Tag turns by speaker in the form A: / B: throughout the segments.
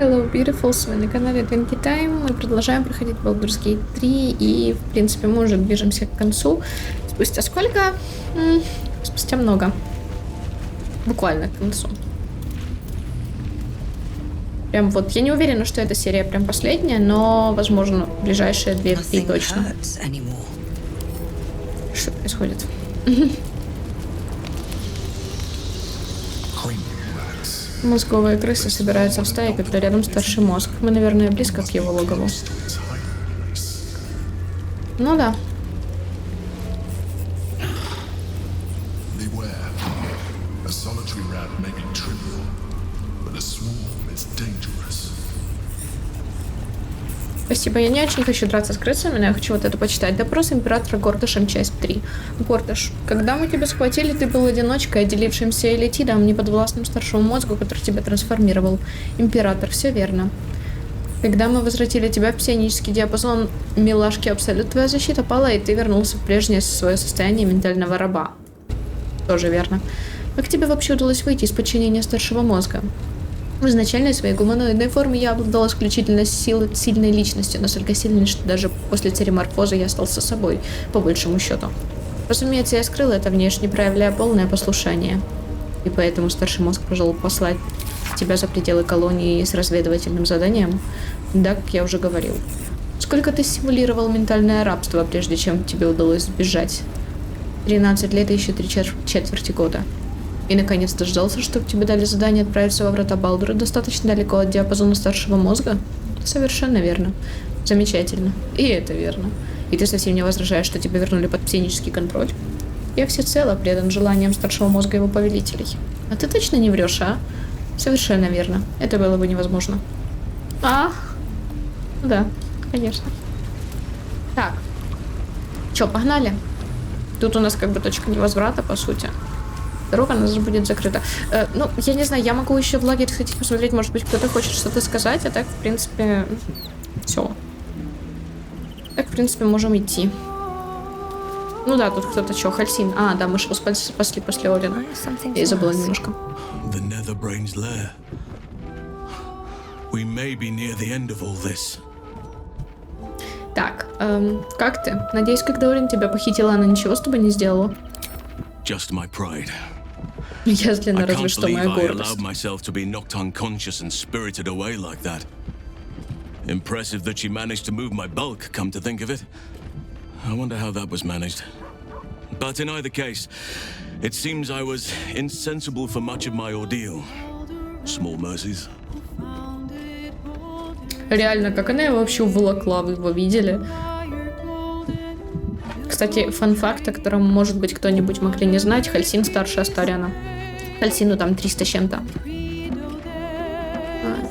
A: Hello, beautifuls! Вы на канале Twinkie Time. Мы продолжаем проходить Baldur's Gate 3. И, в принципе, мы уже движемся к концу. Спустя сколько? Спустя много. Буквально к концу. Прям вот, я не уверена, что эта серия прям последняя, но, возможно, ближайшие 2-3 точно. Что происходит? Мозговые крысы собираются в стае, когда рядом старший мозг. Мы, наверное, близко к его логову. Ну да. Спасибо, я не очень хочу драться с крысами, но я хочу вот это почитать. Допрос императора Гордашем, часть 3. Гордаш, когда мы тебя схватили, ты был одиночкой, отделившимся элитидом, неподвластным старшему мозгу, который тебя трансформировал. Император, все верно. Когда мы возвратили тебя в псионический диапазон милашки Абсолют, твоя защита пала, и ты вернулся в прежнее свое состояние ментального раба. Тоже верно. Как тебе вообще удалось выйти из подчинения старшего мозга? В изначальной своей гуманоидной форме я обладал исключительно сильной личностью, настолько сильной, что даже после цереморфоза я остался собой, по большему счету. Разумеется, я скрыл это внешне, проявляя полное послушание. И поэтому старший мозг пожелал послать тебя за пределы колонии с разведывательным заданием. Да, как я уже говорил. Сколько ты симулировал ментальное рабство, прежде чем тебе удалось сбежать? 13 лет и еще 3 четверти года. И наконец дождался, чтобы тебе дали задание отправиться во врата Балдура достаточно далеко от диапазона старшего мозга? Совершенно верно. Замечательно. И это верно. И ты совсем не возражаешь, что тебя вернули под псионический контроль? Я всецело предан желаниям старшего мозга и его повелителей. А ты точно не врешь, а? Совершенно верно. Это было бы невозможно. Да, конечно. Так. Чё, погнали? Тут у нас как бы точка невозврата, по сути. Дорога у нас будет закрыта. Ну, я не знаю, я могу еще в лагерь сходить посмотреть, может быть, кто-то хочет что-то сказать, а так, в принципе, все. Так, в принципе, можем идти. Ну да, тут кто-то что, Хальсин. Да, мы же спасли после Одина. Я забыла немножко. Так, как ты? Надеюсь, когда Орин тебя похитила, она ничего с тобой не сделала? Ясно, разве что моя гордость.
B: Impressive that she managed to move my bulk, come to think of it. I wonder how that was managed. But in either case, it seems I was insensible for much of my ordeal. Small mercies.
A: Реально, как она его вообще уволокла, вы его видели? Кстати, фан-факт, о котором, может быть, кто-нибудь могли не знать, Хальсин старше Астариана. Хальсину там 300 с чем-то.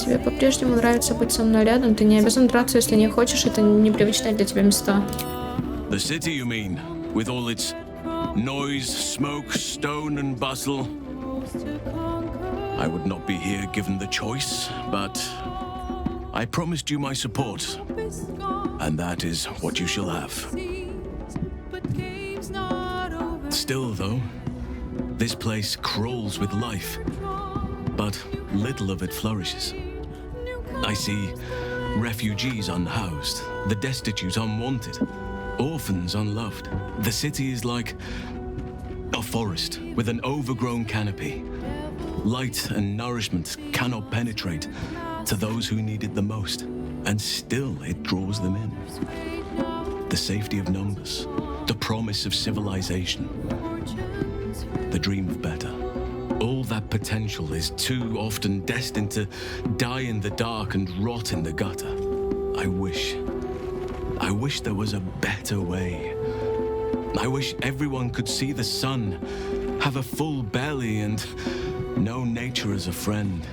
A: Тебе по-прежнему нравится быть со мной рядом? Ты не обязан драться, если не хочешь. Это непривычные для тебя места.
B: The city, you mean? With all its noise, smoke, stone and bustle? I would not be here given the choice, but I promised you my support. And that is what you shall have. Still, though, this place crawls with life, but little of it flourishes. I see refugees unhoused, the destitute unwanted, orphans unloved. The city is like a forest with an overgrown canopy. Light and nourishment cannot penetrate to those who need it the most, and still it draws them in. The safety of numbers, the promise of civilization, the dream of better. All that potential is too often destined to die in the dark and rot in the gutter. I wish there was a better way. I wish everyone could see the sun, have a full belly, and know nature as a friend.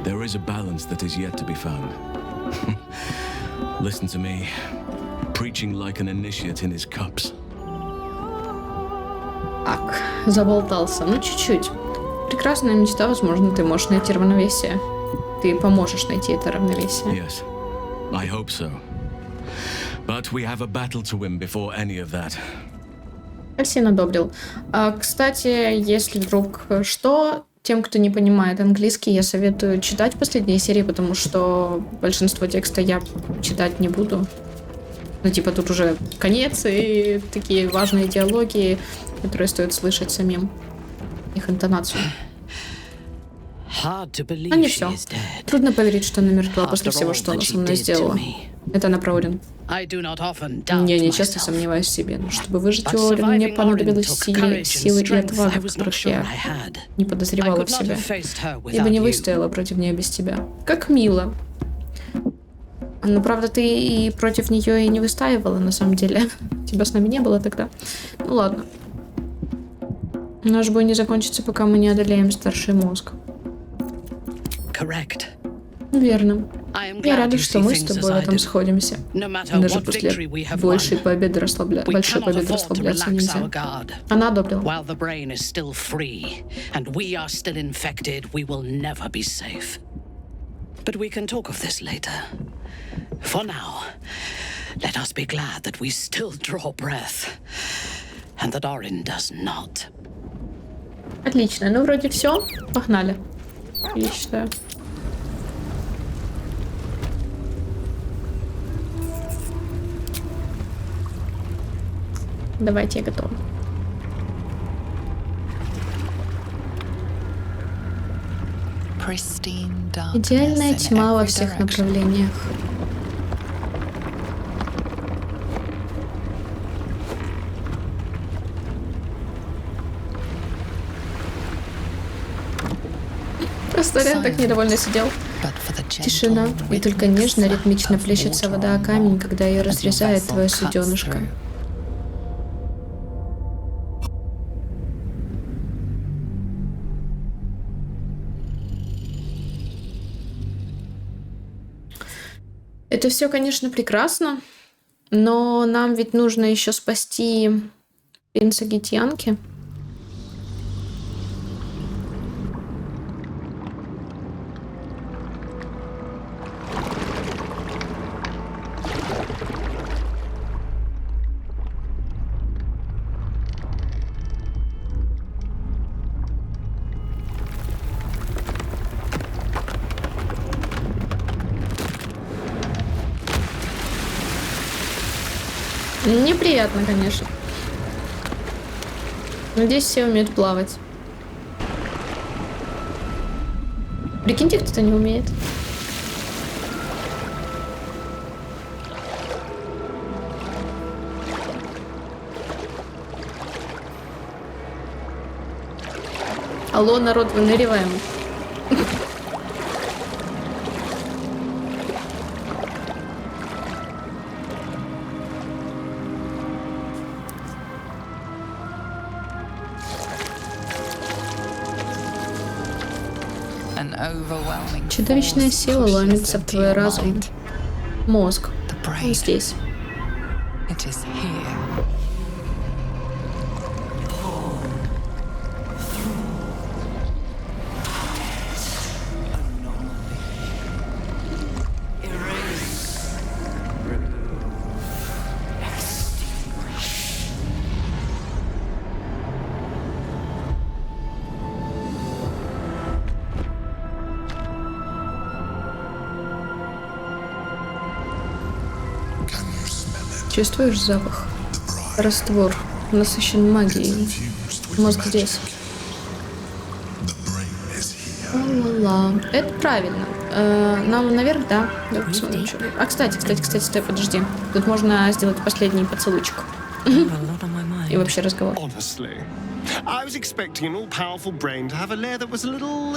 B: There is a balance that is yet to be found. Listen to me, preaching like an initiate in his cups.
A: Так, заболтался. Ну, чуть-чуть. Прекрасная мечта, возможно, ты можешь найти равновесие. Ты поможешь найти это равновесие.
B: Yes, I hope so. But we have a battle to win before any of that.
A: Хальсин одобрил. Кстати, если вдруг что, Тем, кто не понимает английский, я советую читать последние серии, потому что большинство текста я читать не буду. Ну, типа, тут уже конец и такие важные диалоги, которые стоит слышать самим. Их интонацию. Но не все. Трудно поверить, что она мертва после всего, что она со мной сделала. Это она про Орин. Я не часто сомневаюсь в себе, но чтобы выжить у Орин, мне понадобилось силы и отвага, которых я не подозревала в себе. Я бы не выстояла против нее без тебя. Как мило. Ну, правда, ты и против нее и не выстаивала, на самом деле. Тебя с нами не было тогда. Ну, ладно. Наш бой не закончится, пока мы не одолеем старший мозг. Верно. Я рада, что мы с тобой в этом сходимся. Даже после большой победы расслабляться нельзя. Она одобрила.
C: But we can talk of this later. For now, let us be glad that we still draw breath, and that Orin does not.
A: Отлично, ну вроде все. Погнали. Я считаю. Давайте, я готова. Идеальная тьма во всех направлениях. Просто Рен так недовольно сидел. Тишина, и только нежно, ритмично плещется вода о камень, когда ее разрезает твое суденышко. Это все, конечно, прекрасно, но нам ведь нужно еще спасти принца Гитьянки. Неприятно, конечно. Надеюсь, все умеют плавать. Прикиньте, кто-то не умеет. Алло, народ, выныриваем. Чудовищная сила ломится в твой разум. Мозг. Он здесь. Чувствуешь запах? Раствор насыщен магией. Мозг здесь. Ла-ла-ла. Это правильно. Нам наверх, да? Давай посмотрим, что. А, кстати, стой, подожди. Тут можно сделать последний поцелуйчик. И вообще разговор.
D: I was expecting an all-powerful brain to have a lair that was a little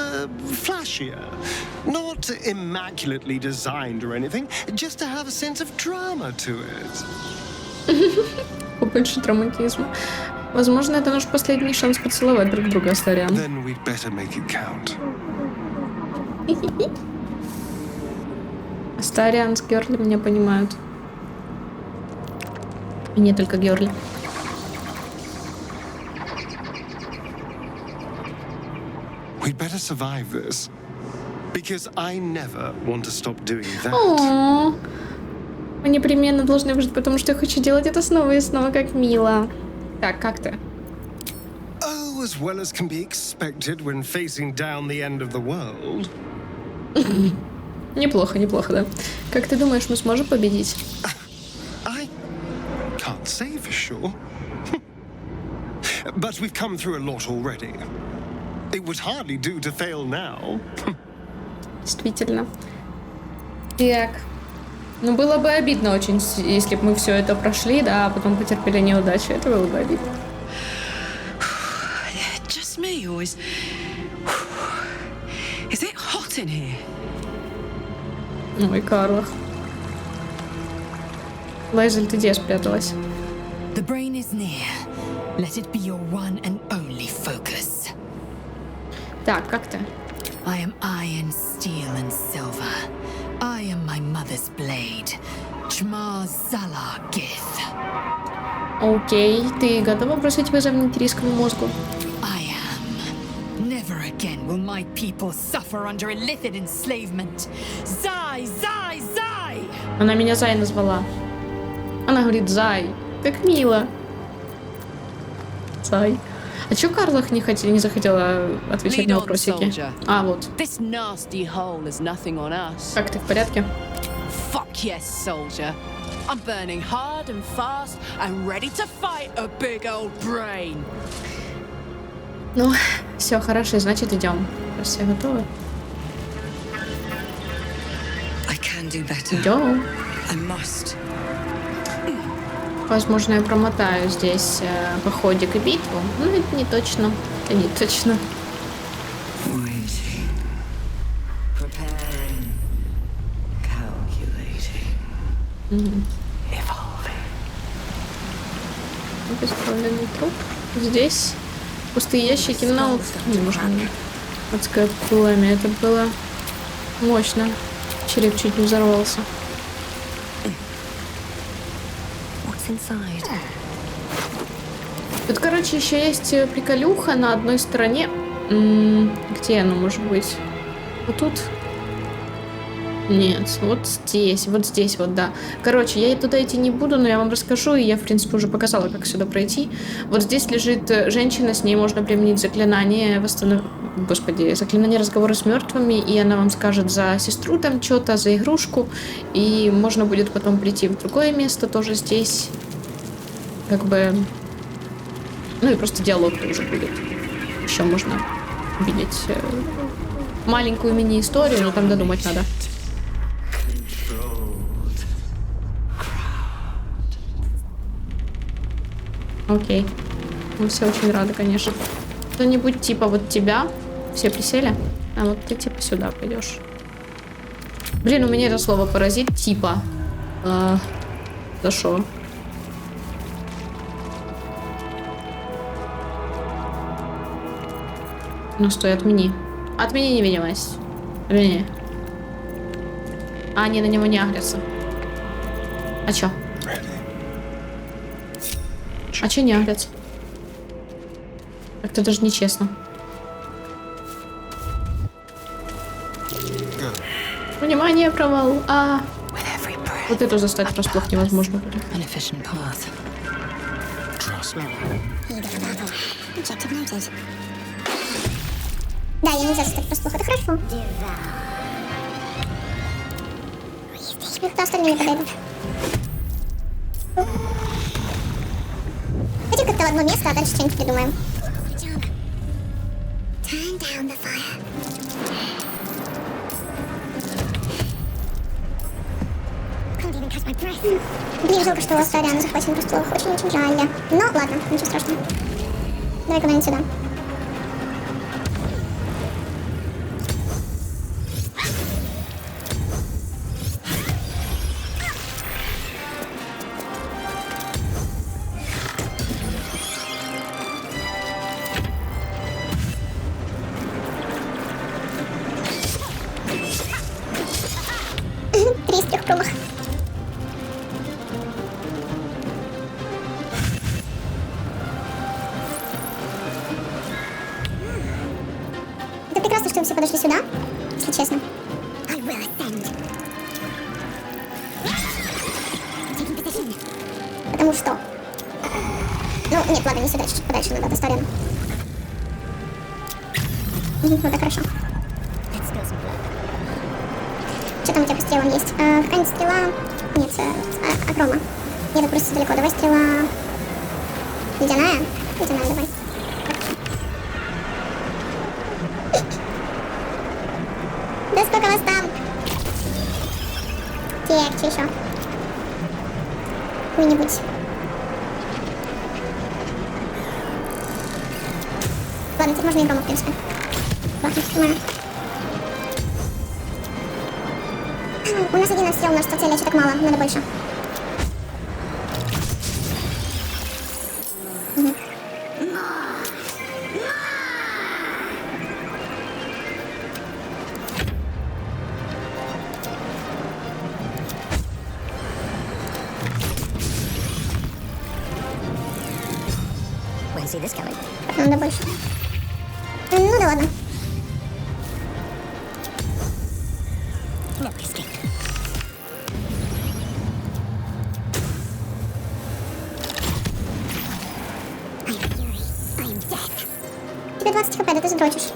D: flashier. Not immaculately designed or anything, just to have a sense of drama to it.
A: Побольше драматизма. Возможно, это наш последний шанс поцеловать друг друга, Астариан.
D: Then we'd better make it count.
A: Астариан с Герли меня понимают. И не только Герли.
D: We'd better survive this, because I never want to stop doing that.
A: О, мы непременно должны выжить, потому что я хочу делать это снова и снова, как мило. Так, как ты?
D: Oh, as well as can be expected when facing down the end of the world.
A: Неплохо, неплохо, да. Как ты думаешь, мы сможем победить?
D: I can't say for sure. But we've come through a lot already. It would hardly do to fail now.
A: Действительно. Так. Ну, было бы обидно очень, если бы мы все это прошли, да, а потом потерпели неудачу. Это было бы обидно.
C: Just me, or is it hot in here?
A: Ой, Карлах. Лайзель, ты где спряталась?
E: The brain is near. Let it be your one and only focus.
A: Так, как ты?
E: I am iron, steel, and silver. I am my mother's blade. Chmar Zala Gith.
A: Окей, ты готова бросить вызов нетирийскому мозгу?
E: I am. Never again will my people suffer under illithid enslavement. Zai, Zai, Zai!
A: Она меня Зай назвала. Она говорит Зай. Как мило. Зай. А чё Карлах не захотела отвечать на вопросики? А, вот.
F: This nasty hole is nothing on us.
A: Как ты, в порядке?
F: Fuck yes, soldier. I'm burning hard and fast and ready to fight a big old brain.
A: Ну, все, хорошо, значит, идем. Все готовы?
G: I can do better.
A: Идем.
G: I must.
A: Возможно, я промотаю здесь походик и битву. Ну, это не точно. Это не точно.
G: Waiting. Preparing. Calculating. Evolving.
A: Бесправленный труп. Здесь пустые ящики, но не можно. Адское пламя. Это было мощно. Череп чуть не взорвался.
G: Inside.
A: Тут, короче, еще есть приколюха на одной стороне. Где оно может быть? Вот тут? Нет, вот здесь, вот, да. Короче, я туда идти не буду, но я вам расскажу, и я, в принципе, уже показала, как сюда пройти. Вот здесь лежит женщина, с ней можно применить заклинание заклинание разговора с мертвыми, и она вам скажет за сестру там что-то, за игрушку, и можно будет потом прийти в другое место, тоже здесь. Как бы... Ну и просто диалог тоже будет. Еще можно увидеть маленькую мини-историю, но там додумать надо. Окей. Мы все очень рады, конечно. Кто-нибудь типа вот тебя. Все присели? А вот ты типа сюда пойдешь. Блин, у меня это слово паразит типа. За шо? Ну стой, отмени. Отмени невидимость. Отмени. А, они на него не агрятся. А чё? А чё не агрятся? Как-то даже нечестно. Внимание, провал. Вот эту застать врасплох невозможно будет.
H: Да, я нельзя застать врасплох, это хорошо. Никто остальные не подойдут. Хотим как-то в одно место, а дальше что-нибудь придумаем. Блин, жалко, что у Астариана захвачен врасплох. Очень-очень жаль. Но ладно, ничего страшного. Давай-ка, наверное, сюда. Три из трех промах. Это прекрасно, что вы все подошли сюда, если честно. Потому что... Ну, нет, ладно, не сюда, чуть-чуть подальше надо, от Астариана. Вот так хорошо. Что там у тебя по стрелам есть? Какая-нибудь стрела? Нет, акрома. Я просто далеко. Давай стрела... Ледяная? Ледяная давай. Да сколько вас там? Так, что еще? Какой-нибудь. Ладно, теперь можно и грома, в принципе. Ладно, снимаю. У нас 11 стрел, у нас 100 целей, еще так мало, надо больше. Надо больше. Ну да ладно. Тебе 20 хп, да ты задрочишь.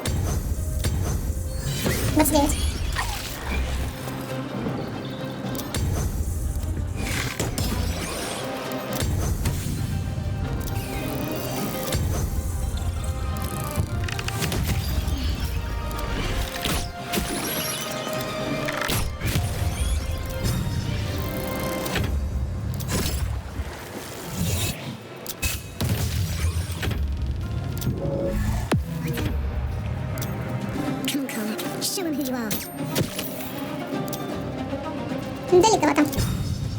H: 29. Далековато.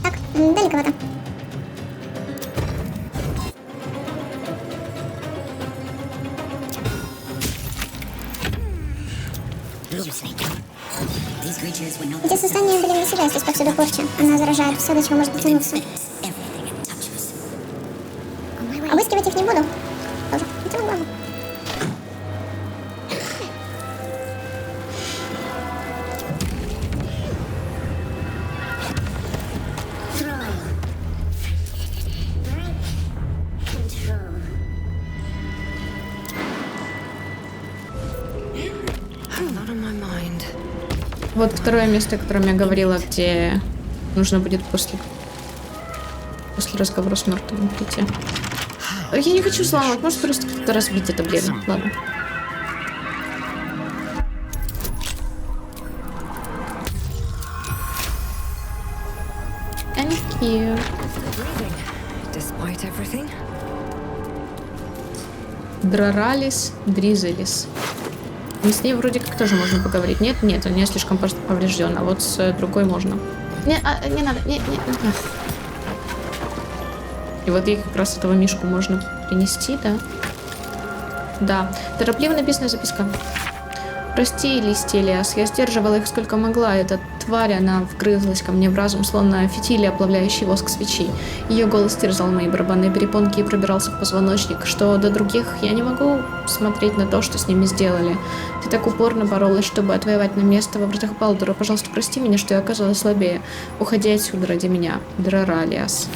H: Так, далековато. Эти создания были на себя, здесь повсюду порча. Она заражает все, до чего может дотянуться. Обыскивать их не буду. Тоже. Это главное.
A: Вот второе место, о котором я говорила, где нужно будет после разговора с мертвым прийти. Я не хочу сломать, может просто кто-то разбить это, блин. Ладно. Thank you. Дроралис, Дризелис. С ней вроде как тоже можно поговорить. Нет, у нее слишком поврежден, а вот с другой можно. Не надо, не. И вот ей как раз этого мишку можно принести, да? Да. Торопливо написанная записка. Прости, Листелиас, я сдерживала их сколько могла. Эта тварь, она вгрызлась ко мне в разум, словно фитили, оплавляющий воск свечей. Ее голос терзал мои барабанные перепонки и пробирался в позвоночник. Что до других, я не могу смотреть на то, что с ними сделали. Ты так упорно боролась, чтобы отвоевать на место во вратах Балдура. Пожалуйста, прости меня, что я оказалась слабее. Уходи отсюда ради меня. Дроралиас.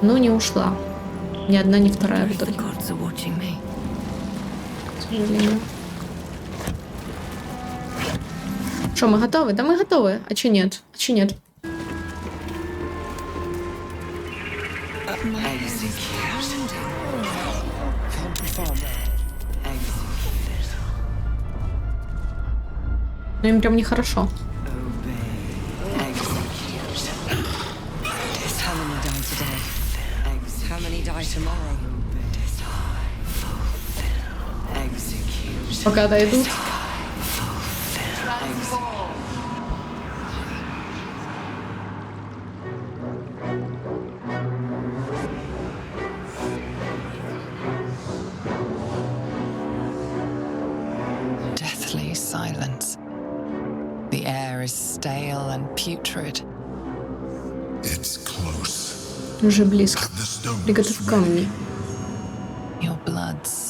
A: Ну, не ушла. Ни одна, ни вторая в итоге. К сожалению. Что, мы готовы? Да мы готовы. А чё нет? А чё нет? Ну им прям нехорошо. Пока дойдут.
I: Deathly silence. The air is stale and putrid.
J: It's close.
A: Уже близко. Приготовь камни.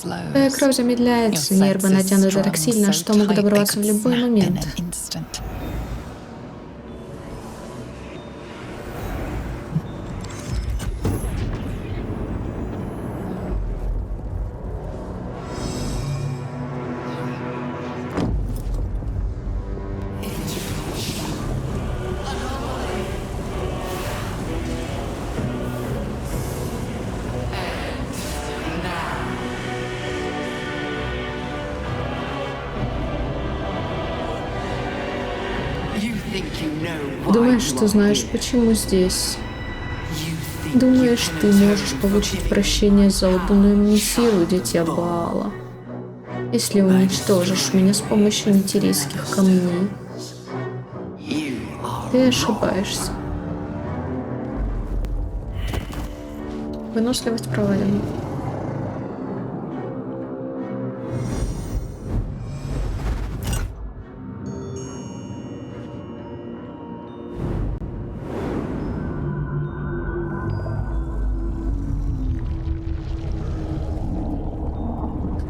A: Твоя кровь замедляется, нервы натянуты так сильно, что могут оборваться в любой момент. Думаешь, что знаешь, почему здесь? Думаешь, ты можешь получить прощение за отданную мне силу, дитя Баала, если уничтожишь меня с помощью метерийских камней? Ты ошибаешься. Выносливость провалена.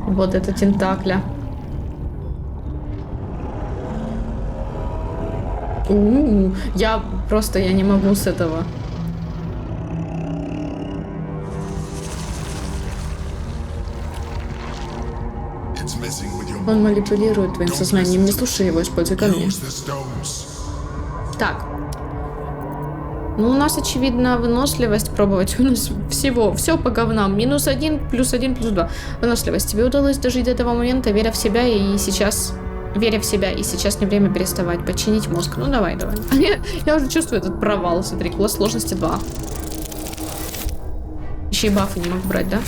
A: Вот это тентакля. Я не могу с этого. Он манипулирует твоим сознанием. Не слушай его, используй камни. Так. Ну, у нас, очевидно, выносливость пробовать. У нас все по говнам. -1, +1, +2. Выносливость. Тебе удалось дожить до этого момента, веря в себя и сейчас не время переставать. Подчинить мозг. Ну, давай. Я уже чувствую этот провал. Смотри, класс сложности 2. Еще и бафы не могу брать, да?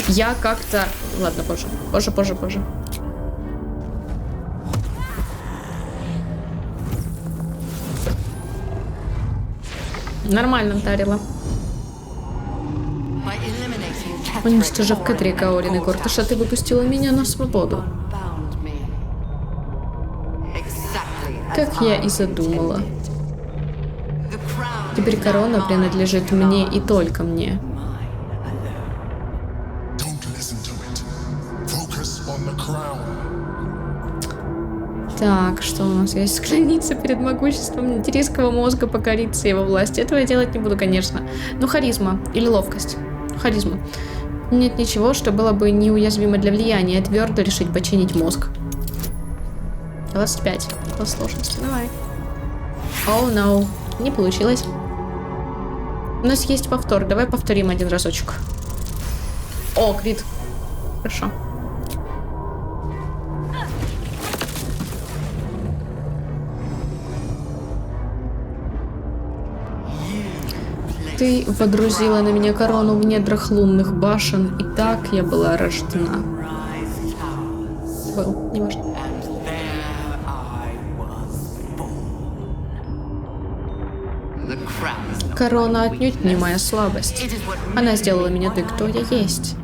A: Я как-то... Ладно, позже. Нормально вдарила. Уничтожив Кэтрика, Каорин и Горташа, ты выпустила меня на свободу. Как я и задумала. Теперь корона принадлежит мне и только мне. Так, что у нас есть? Склониться перед могуществом метерийского мозга, покориться его власти. Этого я делать не буду, конечно. Но харизма или ловкость. Харизма. Нет ничего, что было бы неуязвимо для влияния. Твердо решить починить мозг. 25. По сложности. Давай. Oh no. Не получилось. У нас есть повтор. Давай повторим один разочек. О, крит. Хорошо. Ты водрузила на меня корону в недрах лунных башен, и так я была рождена. Был, не важно. Корона отнюдь не моя слабость. Она сделала меня той, кто я есть.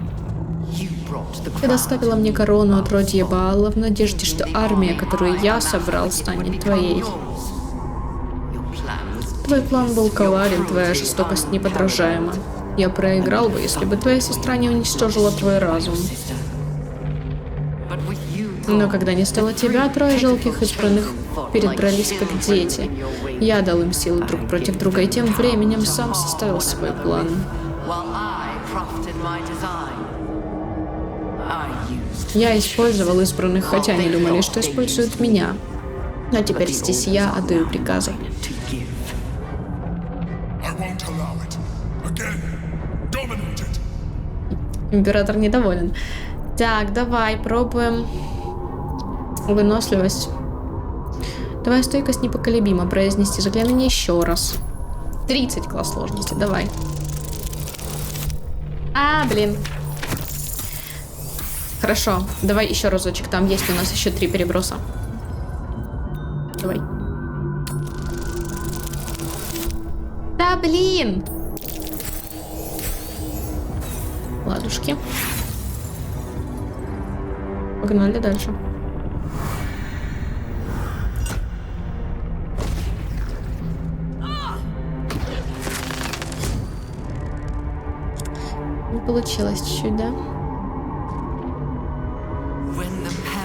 A: Ты доставила мне корону от отродья Баала в надежде, что армия, которую я собрал, станет твоей. Твой план был коварен, твоя жестокость неподражаема. Я проиграл бы, если бы твоя сестра не уничтожила твой разум. Но когда не стало тебя, трое жалких избранных передрались как дети. Я дал им силу друг против друга, и тем временем сам составил свой план. Я использовал избранных, хотя они думали, что используют меня. Но теперь здесь я отдаю приказы. Император недоволен. Так, давай пробуем выносливость. Давай стойкость непоколебима. Произнести заклинание еще раз. 30 класс сложности. Давай. Блин. Хорошо. Давай еще разочек. Там есть у нас еще 3 переброса. Давай. Да, блин. Ладушки. Погнали дальше. Не получилось чуть-чуть, да?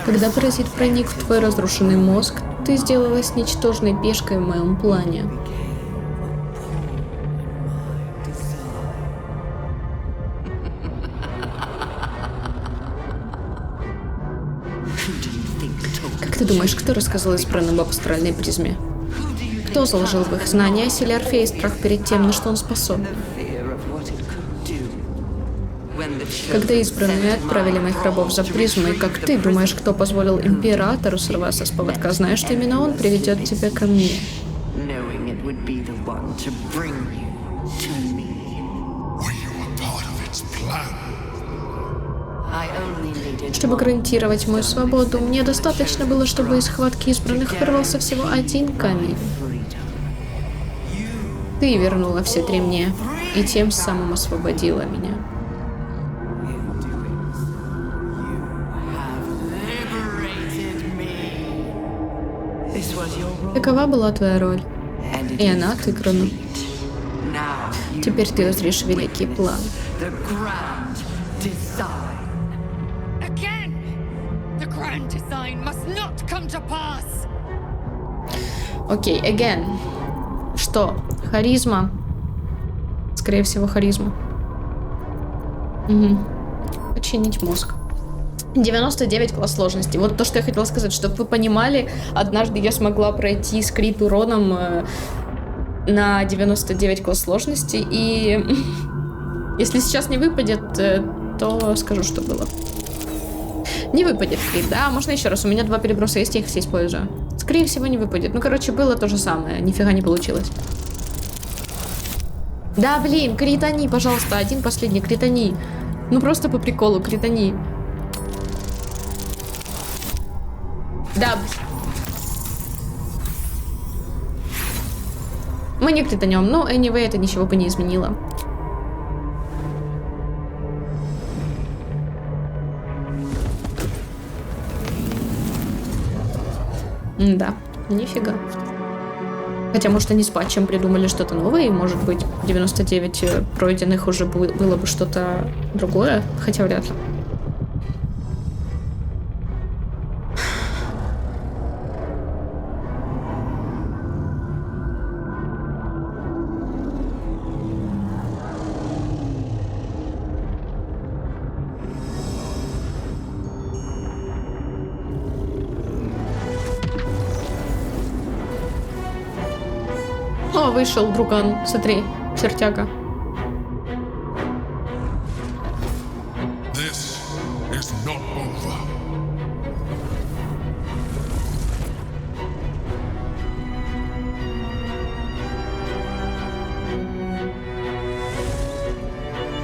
A: Когда паразит проник в твой разрушенный мозг, ты сделалась ничтожной пешкой в моем плане. Как ты думаешь, кто рассказал избранным об астральной призме? Кто заложил в их знания о силе Орфея и страх перед тем, на что он способен? Когда избранные отправили моих рабов за призмой, как ты думаешь, кто позволил императору сорваться с поводка, знаешь, что именно он приведет тебя ко мне. Чтобы гарантировать мою свободу, мне достаточно было, чтобы из схватки избранных вырвался всего один камень. Ты вернула все три мне, и тем самым освободила меня. Такова была твоя роль, и она отыграна. Теперь ты узришь великий план. Окей, again. Что? Харизма? Скорее всего, харизма. Угу. Починить мозг. 99 класс сложности. Вот то, что я хотела сказать, чтобы вы понимали, однажды я смогла пройти с крит уроном на 99 класс сложности, и если сейчас не выпадет, то скажу, что было. Не выпадет крит, да? Можно еще раз? У меня 2 переброса есть, я их все использую. Скорее всего, не выпадет. Ну, короче, было то же самое. Нифига не получилось. Да, блин, критани, пожалуйста. Один последний, критани. Ну, просто по приколу, критани. Да. Мы не кританем, но anyway, это ничего бы не изменило. Да, нифига. Хотя, может, они с патчем придумали что-то новое, и, может быть, 99 пройденных уже было бы что-то другое, хотя вряд ли. О, вышел друган, смотри, чертяка.
J: This is not over.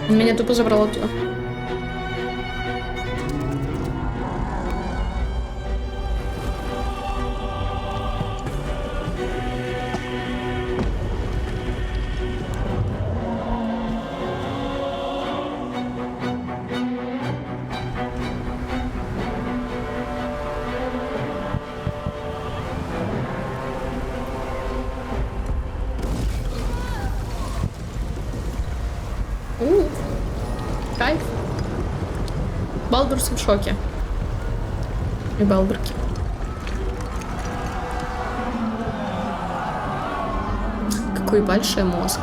A: Он меня тупо забрал оттуда. Кайф. Балдурс в шоке. И балдурки. Какой большой мозг.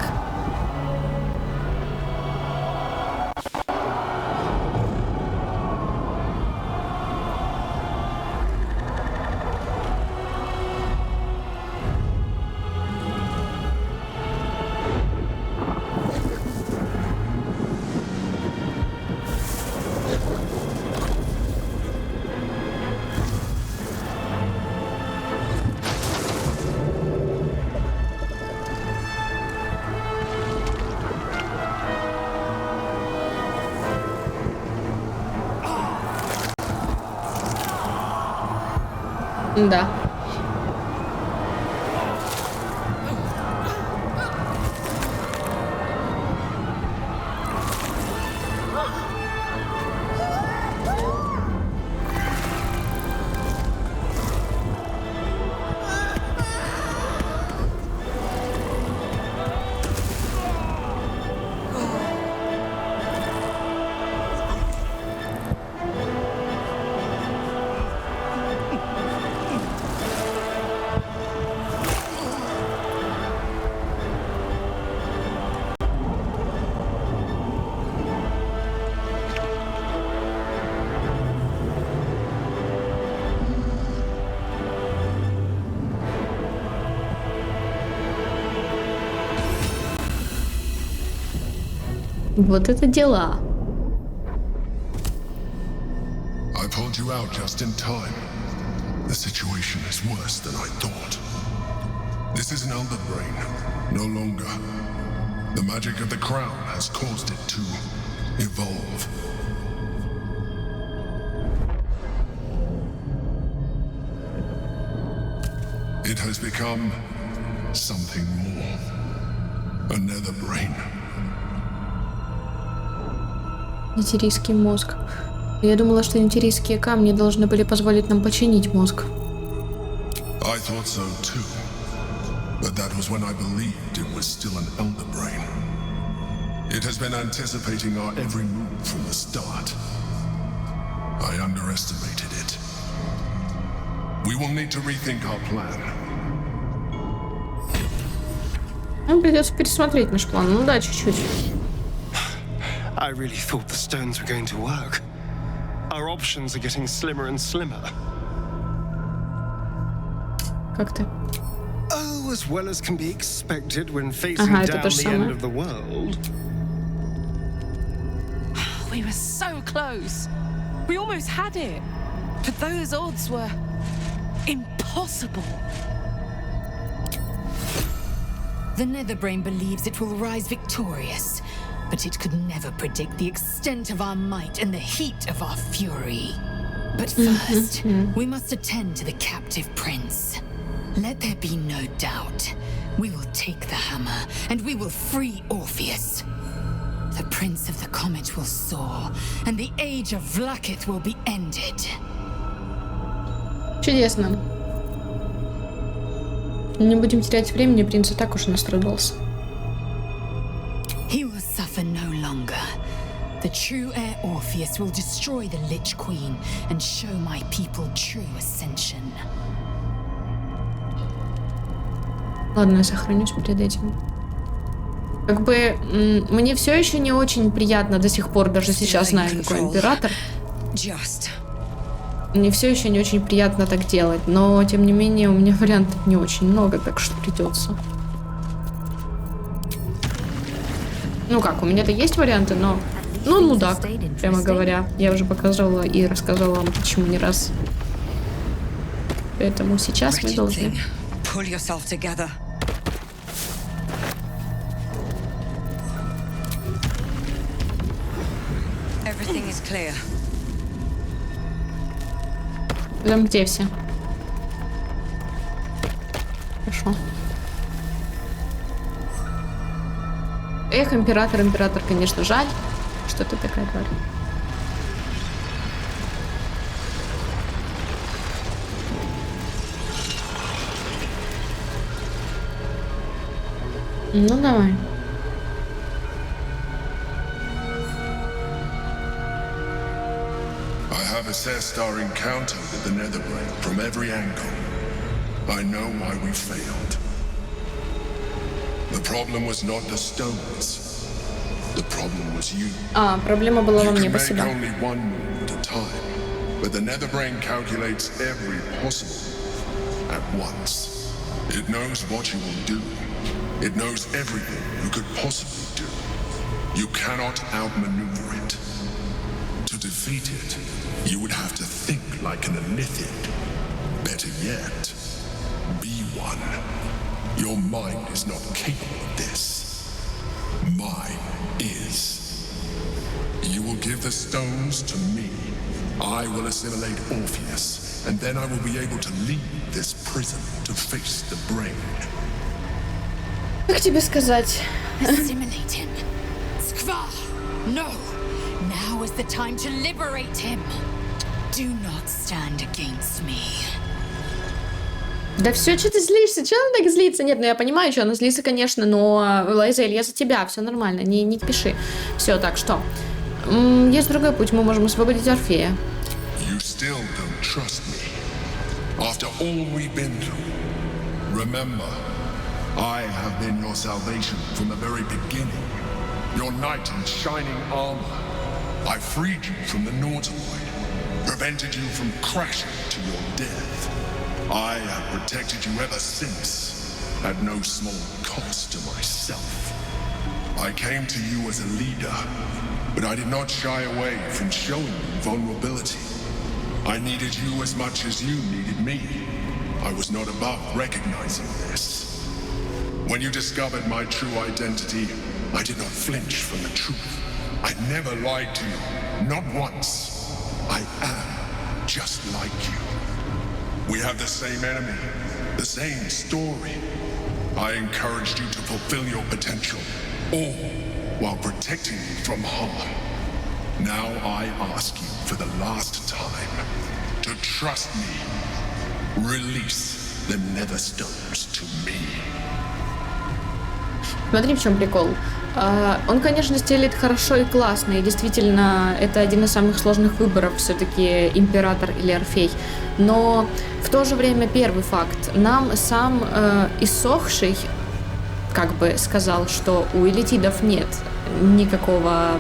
A: Да. Вот это дела.
J: you out just in time. The situation is worse than I thought. This is an Elder Brain, no longer. The magic of the crown has caused it to evolve. It has become something more. A nether brain.
A: Нитирийский мозг. Я думала, что нитирийские камни должны были позволить нам починить мозг.
J: I thought so too. But that was when I believed it was still an Elder Brain. It has been anticipating our every move from the start. I underestimated it. We will need to rethink our plan.
A: Нам придется пересмотреть наш план. Ну да, чуть-чуть.
D: I really thought the stones were going to work. Our options are getting slimmer and slimmer.
A: Как ты?
D: Oh, as well as can be expected when facing down the end of the world.
F: We were so close. We almost had it. But those odds were impossible.
E: The Netherbrain believes it will rise victorious, but it could never predict the extent of our might and the heat of our fury. But first, we must attend to the captive prince. Let there be no doubt. We will take the hammer, and we will free Orpheus. The Prince of the Comet will soar, and the age of Vlaakith will be ended.
A: Чудесно. Не будем терять времени, принц и так уже настрадался.
E: He will suffer no longer. The true heir Orpheus will destroy the Lich Queen and show my people true ascension.
A: Ладно, я сохранюсь перед этим. Как бы мне все еще не очень приятно до сих пор, даже сейчас зная, какой император. Мне все еще не очень приятно так делать, но тем не менее у меня вариантов не очень много, так что придется. Ну как, у меня-то есть варианты, но... Ну да, прямо говоря. Я уже показывала и рассказала вам, почему не раз. Поэтому сейчас мы должны... Там где все? Хорошо. Эх, император, конечно, жаль, что ты такая тварь. Ну давай.
J: I have assessed our encounter with the Netherbrain from every angle. I know why we failed. The problem was not the stones. The problem was you.
A: Проблема была во мне,
J: спасибо. You can make
A: only
J: one move at a time, but the Netherbrain calculates every possible move at once. It knows what you will do. It knows everything you could possibly do. You cannot outmaneuver it. To defeat it, you would have to think like an Elithid. Better yet, be one. Your mind is not capable of this. Mine is. You will give the stones to me. I will assimilate Orpheus, and then I will be able to leave this prison to face the brain.
A: Как тебе сказать?
E: Assimilate him. Skvar! No! Now is the time to liberate him. Do not stand against me.
A: Да все, что ты злишься? Чего она так злится? Нет, ну я понимаю, что она злится, конечно, но Лайзель, я за тебя, все нормально, не пиши. Все, так что? Есть другой путь, мы можем освободить Орфея.
J: You still don't trust me. After all we've been through. Remember, I have been your salvation from the very beginning. Your knight in shining armor. I freed you from the Nautiloid, prevented you from crashing to your death. I have protected you ever since, at no small cost to myself. I came to you as a leader, but I did not shy away from showing you vulnerability. I needed you as much as you needed me. I was not above recognizing this. When you discovered my true identity, I did not flinch from the truth. I never lied to you, not once. I am just like you. We have the same enemy, the same story. I encouraged you to fulfill your potential, all while protecting you from harm. Now I ask you for the last time to trust me. Release the Nether Stones to me.
A: Смотри, в чем прикол. Он, конечно, стелит хорошо и классно, и действительно, это один из самых сложных выборов, все-таки Император или Орфей. Но в то же время первый факт. Нам сам иссохший как бы сказал, что у элитидов нет никакого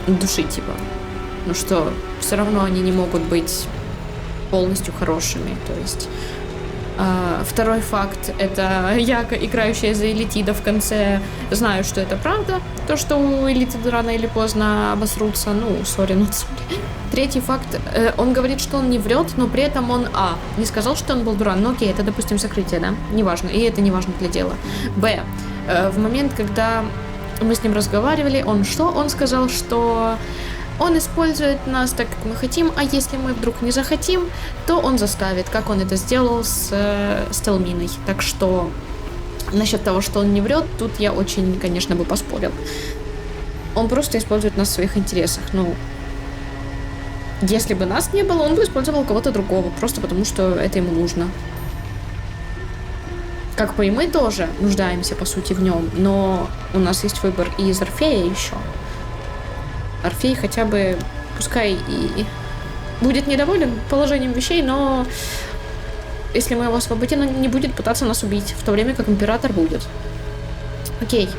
A: души, типа. Ну что, все равно они не могут быть полностью хорошими, то есть... Второй факт, это я, играющая за элитида в конце, знаю, что это правда, то, что у элитида рано или поздно обосрутся, ну, сори, not sorry. Третий факт, он говорит, что он не врет, но при этом он, не сказал, что он был дурак, ну окей, это, допустим, сокрытие, да, неважно, и это не важно для дела. В момент, когда мы с ним разговаривали, он сказал, что... Он использует нас так, как мы хотим, а если мы вдруг не захотим, то он заставит, как он это сделал с Телминой. Так что насчет того, что он не врет, тут я очень, конечно, бы поспорил. Он просто использует нас в своих интересах. Ну, если бы нас не было, он бы использовал кого-то другого, просто потому что это ему нужно. Как бы и мы тоже нуждаемся, по сути, в нем, но у нас есть выбор и из Орфея еще. Орфей хотя бы, пускай и будет недоволен положением вещей, но если мы его освободим, он не будет пытаться нас убить, в то время как Император будет. Окей.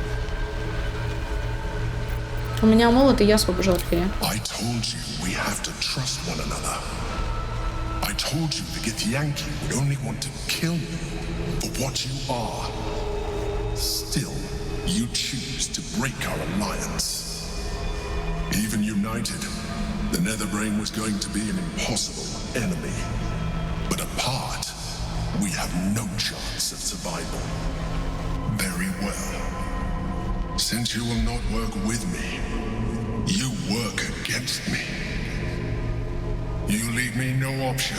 A: У меня молот, и я освобожу Орфея.
J: I told you we have to trust one another. I told you the Githyanki would only want to kill you for what you are. Still, you choose to break our alliance. Even united, the Netherbrain was going to be an impossible enemy. But apart, we have no chance of survival. Very well. Since you will not work with me, you work against me. You leave me no option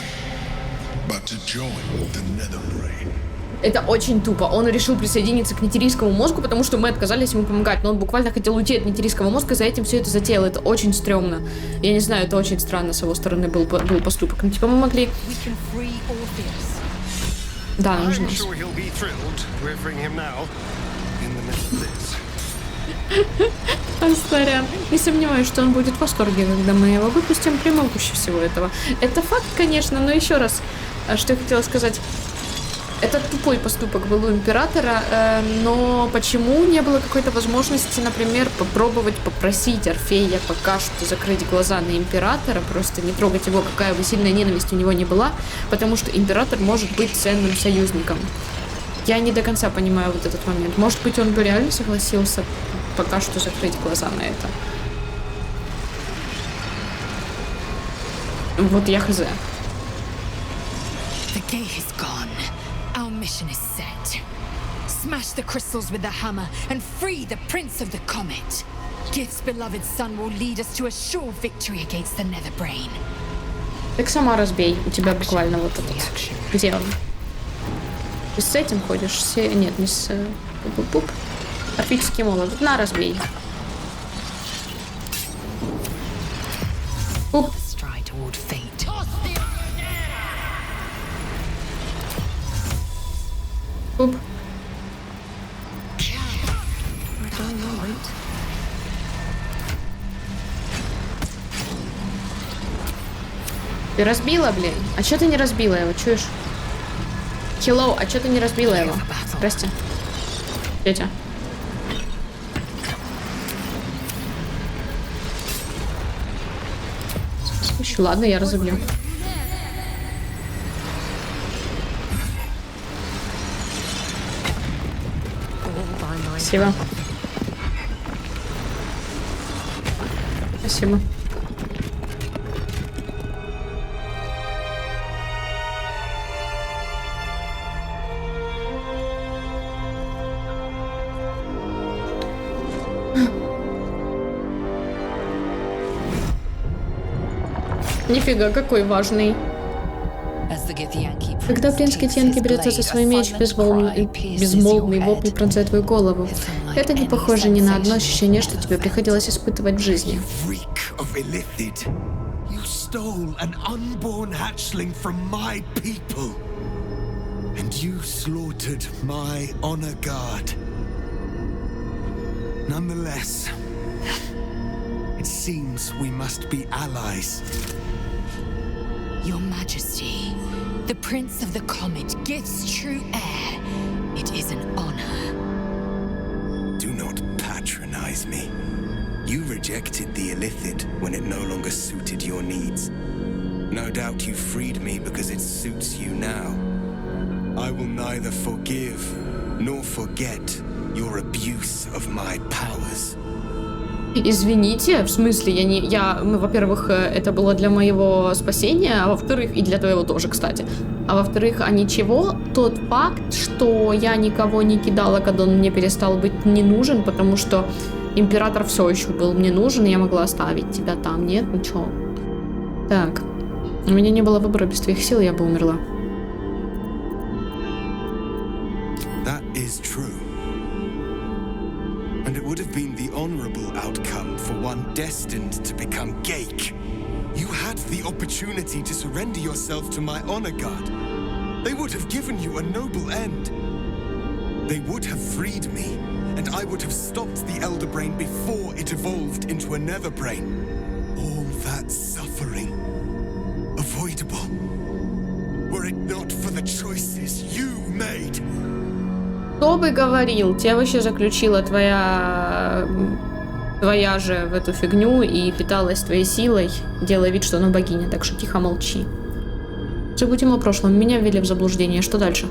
J: but to join the Netherbrain.
A: Это очень тупо. Он решил присоединиться к нетирийскому мозгу, потому что мы отказались ему помогать. Но он буквально хотел уйти от нетирийского мозга, за этим все это затеял. Это очень стрёмно. Я не знаю, это очень странно с его стороны был поступок. Ну, типа, мы могли... Да, нужно. Астарян. Не сомневаюсь, что он будет в восторге, когда мы его выпустим прямо после всего этого. Это факт, конечно, но еще раз, что я хотела сказать... Это тупой поступок был у Императора, но почему не было какой-то возможности, например, попробовать попросить Орфея пока что закрыть глаза на Императора, просто не трогать его, какая бы сильная ненависть у него не была, потому что Император может быть ценным союзником. Я не до конца понимаю вот этот момент. Может быть, он бы реально согласился пока что закрыть глаза на это. Вот я хз.
E: The gate is gone. Our mission is set. Smash the crystals with the hammer and free the Prince of the Comet. Gith's beloved son will lead us to a sure victory against the Netherbrain.
A: Так сама разбей. У тебя буквально вот этот. Где он? Ты с этим ходишь? Нет, не с... Пуп-пуп. Орфический молот. На, разбей. Пуп. Пуп. Ты разбила, блин? А чё ты не разбила его, чуешь? Hello, а чё ты не разбила его? Здрасте. Тетя. Ладно, я разобью. Спасибо. Спасибо. Нифига, какой важный. Когда принц Гithyanki берется за свой меч, безмолвный вопль пронзает твою голову. Это не похоже ни на одно ощущение, что тебе приходилось испытывать в жизни.
D: Stole an unborn hatchling from my people. And you slaughtered my honor guard. Nonetheless, it seems we must be allies.
E: Your Majesty, the Prince of the Comet gives true heir. It is an honor.
D: Do not patronize me. You rejected the Illithid when it no longer suited your needs. No doubt you freed me because it suits you now. I will neither forgive nor forget your abuse of my powers.
A: Извините, в смысле, во-первых, это было для моего спасения, а во-вторых, и для твоего тоже, кстати. А во-вторых, а ничего, тот факт, что я никого не кидала, когда он мне перестал быть не нужен, потому что император все еще был мне нужен, и я могла оставить тебя там. Нет, ничего. Так. У меня не было выбора, без твоих сил я бы умерла.
D: That is true. And it would have been the honorable outcome for one destined to become Ghaik. You had the opportunity to surrender yourself to my honor guard. They would have given you a noble end. They would have freed me. And I would have stopped the Elder Brain before it evolved into a Nether Brain. All that suffering, avoidable, were it not for the choices you made.
A: Кто бы говорил, тебя вообще заключила твоя же в эту фигню и питалась твоей силой, делая вид, что она богиня, так что тихо молчи. Забудем о прошлом, меня ввели в заблуждение, что дальше?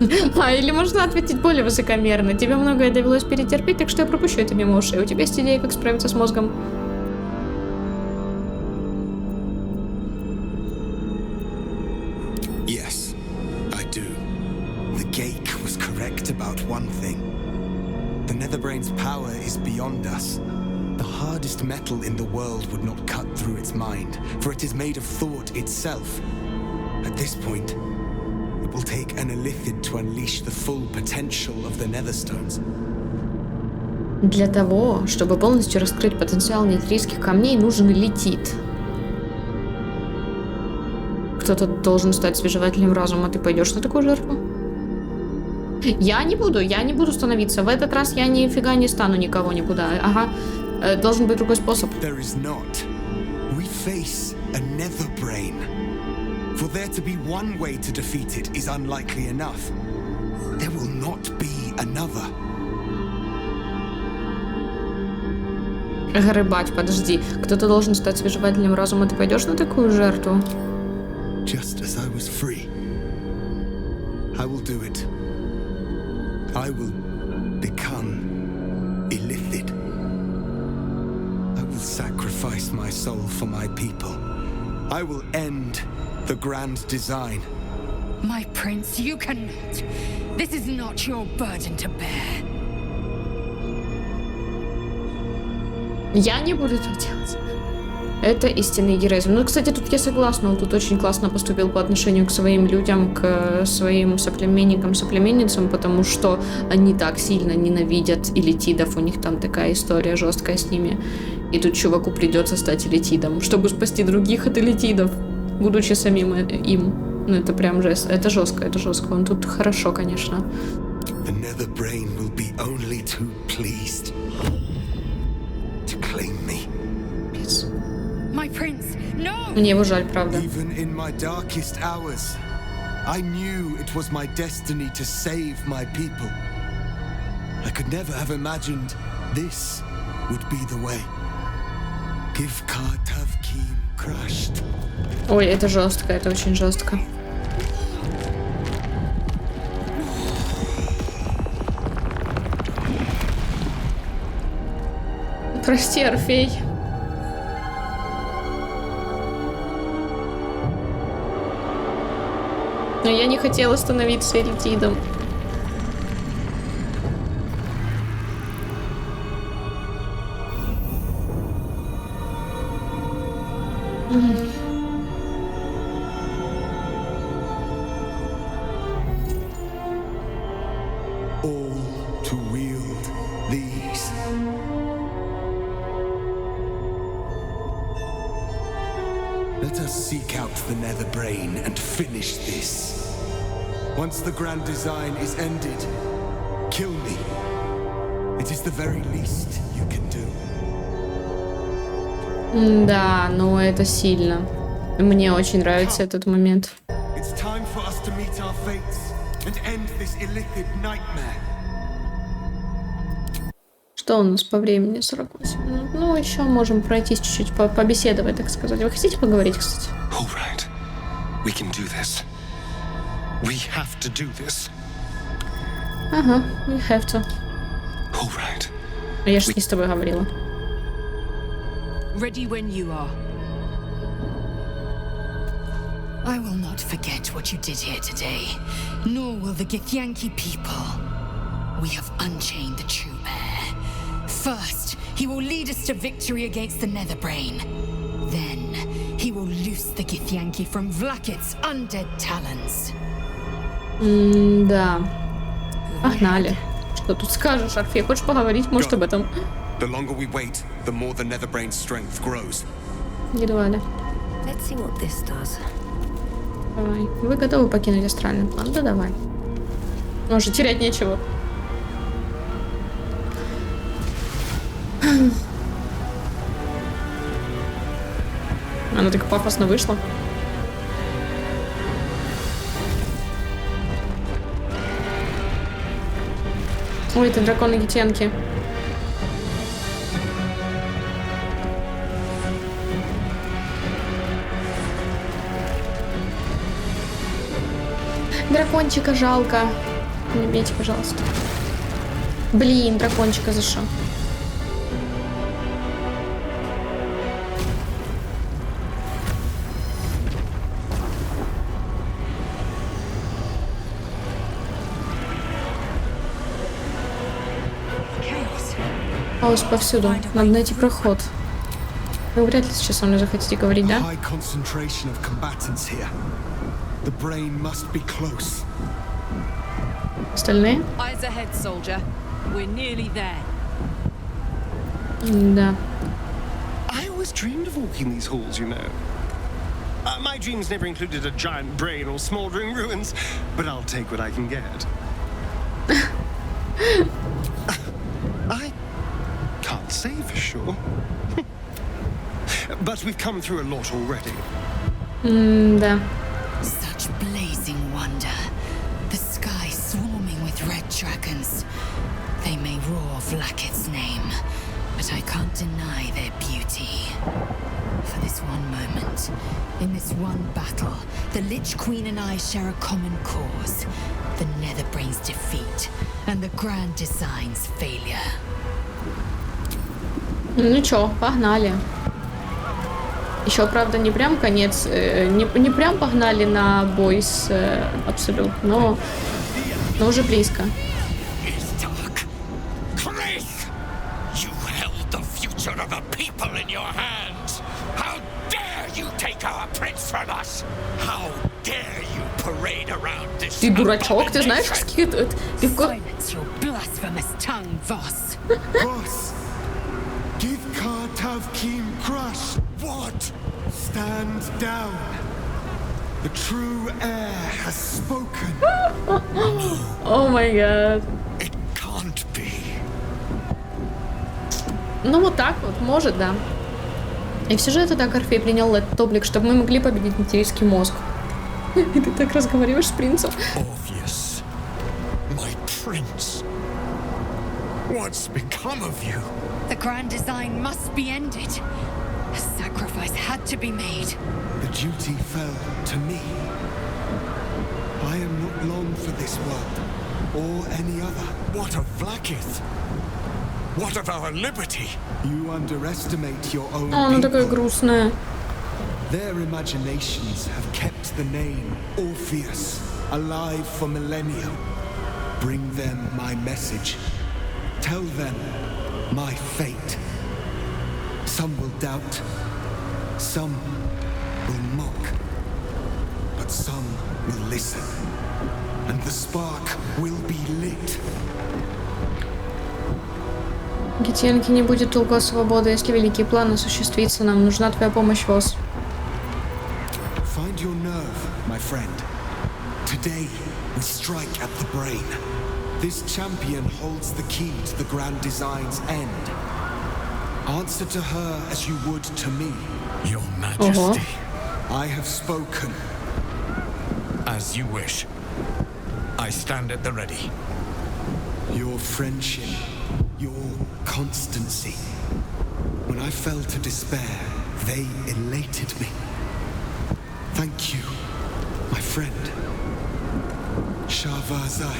A: Или можно ответить более высокомерно. Тебе многое довелось перетерпеть, так что я пропущу это мимо ушей. У тебя есть идея, как справиться с мозгом?
D: Yes, I do. The Ghaik was correct about one thing. The Netherbrain's power is beyond us. The hardest metal in the world would not cut through its mind, for it is made of thought itself. At this point, it will take an Illithid to unleash the full potential of the Netherstones.
A: Для того, чтобы полностью раскрыть потенциал нейтрийских камней, нужен Illithid. Кто-то должен стать свежевателем разума. Ты пойдешь на такую жертву? Я не буду становиться. В этот раз я нифига не стану никого никуда. Ага. Должен быть другой способ.
D: There is not. We face a Netherbrain. For there to be one way to defeat it is unlikely enough. There will not be another.
A: Грыбать, подожди. Кто-то должен стать свежевателем разума. Ты пойдешь на такую жертву?
D: Just as I was free, I will do it. I will become Illithid. I will sacrifice my soul for my people. I will end the grand design.
E: My prince, you cannot. This is not your burden to bear.
A: Я не буду так делать. Это истинный героизм. Ну, кстати, тут я согласна. Он тут очень классно поступил по отношению к своим людям, к своим соплеменникам, соплеменницам, потому что они так сильно ненавидят Illithidов. У них там такая история жесткая с ними. И тут чуваку придется стать Illithidом, чтобы спасти других от Illithidов, будучи самим им. Ну, это прям жест. Это жестко, это жестко. Он тут хорошо, конечно.
D: The Netherbrain will be only too pleased to claim me.
E: My prince, no!
A: Мне его жаль, правда.
D: Even in my darkest hours, I knew it was my destiny to save my people. I could never have imagined this would be the way. Give Kartavkim crushed.
A: Ой, это жестко, это очень жестко. Прости, Орфей. Но я не хотела становиться Illithidом.
K: All to wield these. Let us seek out the Nether Brain and finish this. Once the grand design is ended, kill me. It is the very least you can do.
A: Да, но это сильно. Мне очень нравится этот момент.
K: It's time for us to meet our fates and end this illithid nightmare.
A: Что у нас по времени? 48 минут. Ну, еще можем пройтись чуть-чуть, побеседовать, так сказать. Вы хотите поговорить, кстати?
D: All right. We can do this. We have to do this.
A: Ага, we have to.
D: All right.
A: Я же не с тобой говорила.
F: Ready when you are.
E: I will not forget what you did here today, nor will the Githyanki people. We have unchained the true heir. First, he will lead us to victory against the Netherbrain. Then, he will loose the Githyanki from Vlakit's undead talons.
A: Да. Погнали. Что тут скажешь, Орфей? Хочешь поговорить, может, об этом?
K: The longer we wait, the more the Netherbrain's strength grows.
A: Едва ли.
L: Let's see what this does.
A: Давай. Вы готовы покинуть астральный план? Да давай. Может, терять нечего. Она так пафосно вышла. Ой, это драконы Гитенки. Дракончика жалко. Не бейте, пожалуйста. Блин, дракончика за что? Хаос повсюду. Надо найти проход. Вы вряд ли сейчас со мной захотите говорить, да?
K: High concentration of combatants here. The brain must be close.
A: Остальные?
F: Eyes ahead, soldier. We're nearly there.
A: Да.
D: I always dreamed of walking these halls, you know. My dreams never included a giant brain or smouldering ruins, but I'll take what I can get. I can't say for sure. But we've come through a lot already.
A: Да.
E: Such blazing wonder. The sky swarming with red dragons. They may roar Vlakit's name, but I can't deny their beauty. For this one moment, in this one battle, the Lich Queen and I share a common cause. The Netherbrain's defeat and the Grand Design's failure.
A: Ну чё, погнали. Еще, правда, не прям конец, не прям погнали на бой с Абсолют, но уже близко.
M: You held the future of a people in your hands. How dare you take our prince from us? How dare you parade around this?
A: Ты дурачок, ты знаешь, какие тут легко.
E: Silence your blasphemous tongue, Voss.
K: Boss, give Kartav Kim crush. What? Stand down. The true heir has spoken.
A: О май гад.
M: It can't be.
A: Ну вот так вот, может, да. И все же это так Орфей принял этот облик, чтобы мы могли победить материнский мозг. И ты так разговариваешь с принцем.
M: Obvious. My prince. What's become of you?
E: The Grand Design must be ended. A sacrifice had to be made.
K: The duty fell to me. I am not long for this world, or any other.
M: What of Vlakith? What of our liberty?
K: You underestimate your own
A: Она такая
K: people.
A: грустная.
K: Their imaginations have kept the name Orpheus alive for millennia. Bring them my message. Tell them my fate. Some will doubt. Some will mock, but some will listen. And the spark will be lit.
A: Гитенки не будет долго свободы, если великий план осуществится. Нам нужна твоя помощь, Вос.
K: Find your nerve, my friend. Today, we strike at the brain. This champion holds the key to the Grand Design's end. Answer to her as you would to me.
M: Your Majesty.
K: I have spoken.
M: As you wish. I stand at the ready.
K: Your friendship, your constancy. When I fell to despair, they elated me. Thank you, my friend. Shavazai.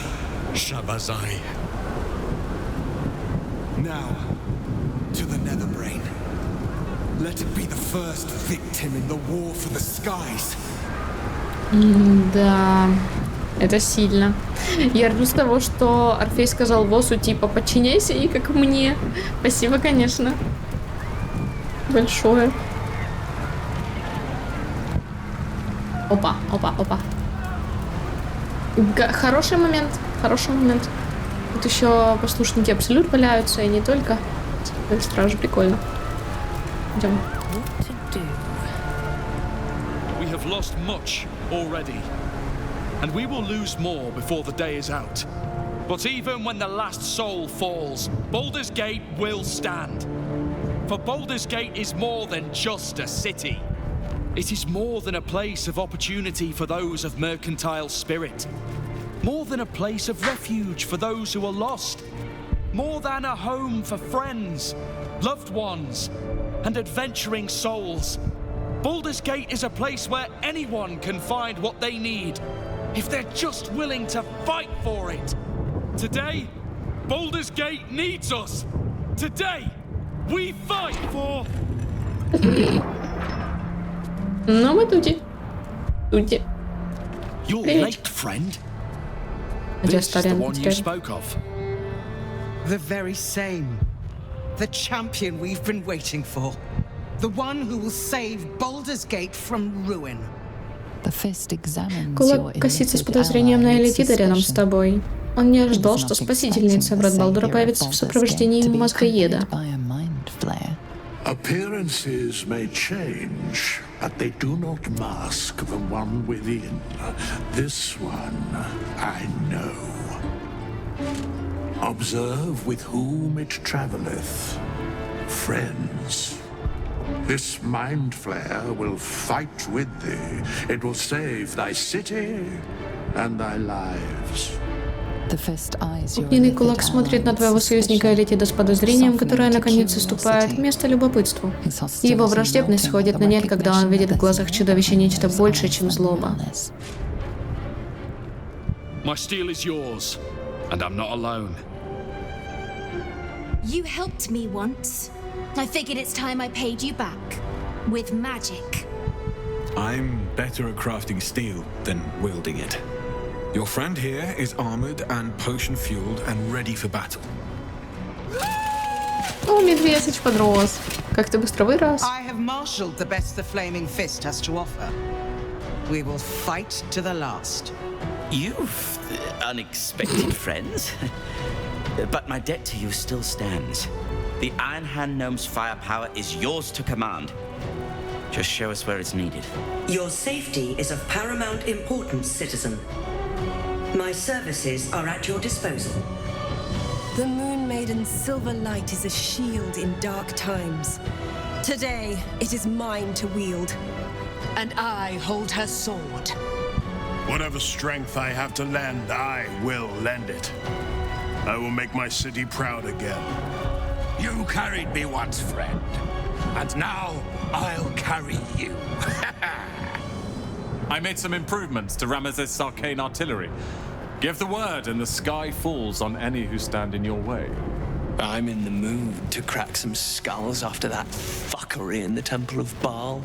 M: Shavazai.
K: Now, to the Netherbrain. Let it be the first victim in the war for the skies.
A: Да, это сильно. Я ржу с того, что Орфей сказал Восу, типа, подчиняйся ей, как мне. Спасибо, конечно. Большое. Опа, опа, опа. Хороший момент, хороший момент. Тут еще послушники Абсолют валяются, и не только. Стражи, прикольно. Идем.
N: We have lost much already, and we will lose more before the day is out. But even when the last soul falls, Baldur's Gate will stand. For Baldur's Gate is more than just a city. It is more than a place of opportunity for those of mercantile spirit. More than a place of refuge for those who are lost. More than a home for friends, loved ones, and adventuring souls. Baldur's Gate is a place where anyone can find what they need, if they're just willing to fight for it. Today, Baldur's Gate needs us. Today, we fight for...
A: No, мы тут.
N: You're late, friend. This is the one you spoke of.
O: The very same. The champion we've been waiting for. The one who will save Baldur's Gate from ruin.
A: Кулак косится с подозрением на Элитида рядом с тобой. Он не ожидал, что спасительница брат Балдура появится в сопровождении мозгоеда.
P: Appearances may change, but they do not mask the one within. This one I know. Observe with whom it traveleth. Friends. This mind flare will fight with thee. It will save thy city and thy lives.
A: Огненный кулак смотрит на твоего союзника Элитида с подозрением, которое наконец уступает место любопытству. Его враждебность сходит на нет, когда он видит в глазах чудовища нечто большее, чем злоба.
N: My steel is yours, and I'm not alone.
Q: You helped me once. I figured it's time I paid you back. With magic.
R: I'm better at crafting steel than wielding it. Your friend here is armored and potion-fueled and ready for battle.
A: О, медвесыч подрос. Как ты быстро вырос.
O: I have marshaled the best the Flaming Fist has to offer. We will fight to the last.
S: You've unexpected friends. But my debt to you still stands. The Iron Hand Gnome's firepower is yours to command. Just show us where it's needed.
L: Your safety is of paramount importance, citizen. My services are at your disposal.
T: The Moon Maiden's silver light is a shield in dark times. Today, it is mine to wield.
F: And I hold her sword.
U: Whatever strength I have to lend, I will lend it. I will make my city proud again.
M: You carried me once, friend. And now, I'll carry you.
V: I made some improvements to Ramesses' arcane artillery. Give the word and the sky falls on any who stand in your way.
W: I'm in the mood to crack some skulls after that fuckery in the Temple of Baal.